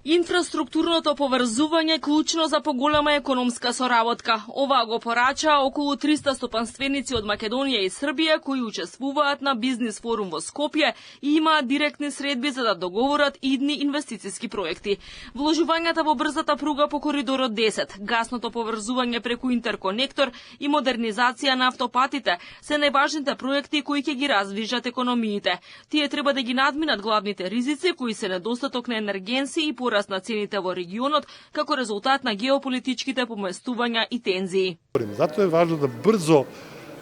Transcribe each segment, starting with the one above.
Инфраструктурното поврзување е клучно за поголема економска соработка. Ова го порача околу 300 стопанственици од Македонија и Србија кои учествуваат на бизнис форум во Скопје и имаат директни средби за да договорат идни инвестициски проекти. Вложувањата во брзата пруга по коридорот 10, гасното поврзување преку интерконектор и модернизација на автопатите се најважните проекти кои ќе ги раздвижат економиите. Тие треба да ги надминат главните ризици кои се недостаток на енергенси и пораст на цените во регионот како резултат на геополитичките поместувања и тензии. Затоа е важно да брзо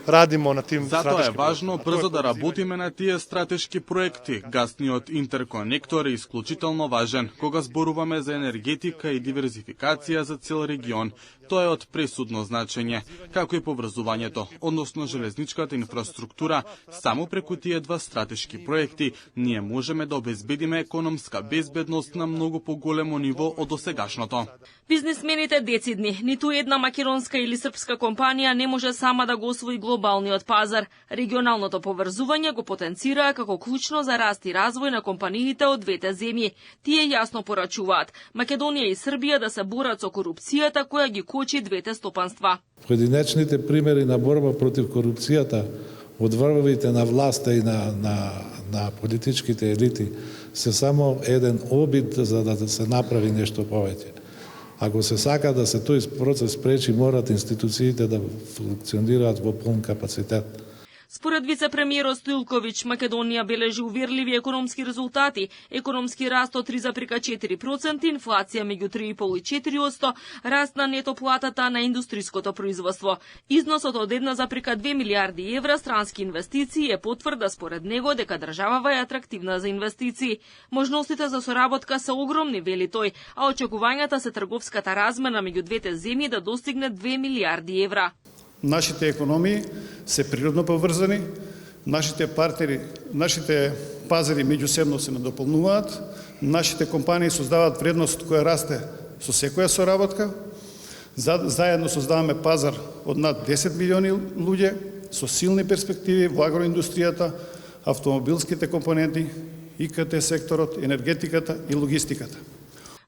радимо на тим стратешки проекти. Затоа е важно брзо да работиме на тие стратешки проекти. Гасниот интерконектор е исклучително важен кога зборуваме за енергетика и диверзификација за цел регион. Тоа е од пресудно значење, како и поврзувањето, односно железничката инфраструктура. Само преку тие два стратешки проекти ние можеме да обезбедиме економска безбедност на многу поголемо ниво од досегашното. Бизнисмените децидни, ниту една македонска или српска компанија не може сама да го освои глобалниот пазар. Регионалното поврзување го потенцира како клучно за раст и развој на компаниите од двете земји. Тие јасно порачуваат Македонија и Србија да се борат со корупцијата која ги кочи двете стопанства. Поединечните примери на борба против корупцијата од врвовите на власта и на политичките елити се само еден обид за да се направи нешто повеќе. Ако се сака да се тој процес спречи, морат институциите да функционираат во полн капацитет. Според вице-премиерот Стоилковиќ, Македонија бележи уверливи економски резултати, економски раст од 3,4%, инфлација меѓу 3,5 и 4%, раст на нето платата на индустриското производство. Износот од 1,2 милиарди евра странски инвестиции е потврда според него дека државава е атрактивна за инвестиции. Можностите за соработка се огромни, вели тој, а очекувањата се трговската размена меѓу двете земји да достигне 2 милиарди евра. Нашите економии се природно поврзани, нашите партнери, нашите пазари меѓусебно се надополнуваат, нашите компании создаваат вредност која расте со секоја соработка. Заедно создаваме пазар од над 10 милиони луѓе со силни перспективи во агроиндустријата, автомобилските компоненти, ИКТ секторот, енергетиката и логистиката.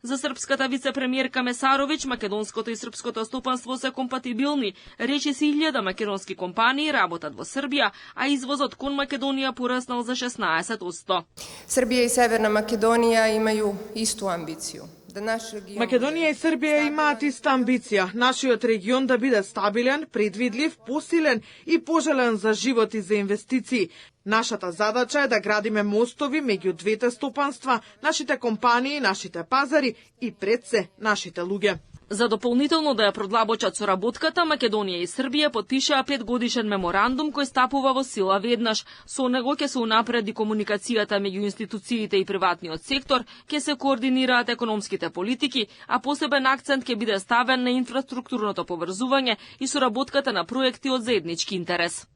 За српската вице-премиерка Месаровиќ, македонското и српското стопанство се компатибилни. Речи се 1000 македонски компании работат во Србија, а извозот кон Македонија пораснал за 16%. Србија и Северна Македонија имају исту амбицiju. Македонија и Србија имаат иста амбиција. Нашиот регион да биде стабилен, предвидлив, посилен и пожелен за живот и за инвестиции. Нашата задача е да градиме мостови меѓу двете стопанства, нашите компании, нашите пазари и пред се нашите луѓе. За дополнително да ја продлабочат соработката, Македонија и Србија потпишаа 5-годишен меморандум кој стапува во сила веднаш. Со него ќе се унапреди комуникацијата меѓу институциите и приватниот сектор, ќе се координираат економските политики, а посебен акцент ќе биде ставен на инфраструктурното поврзување и соработката на проекти од заеднички интерес.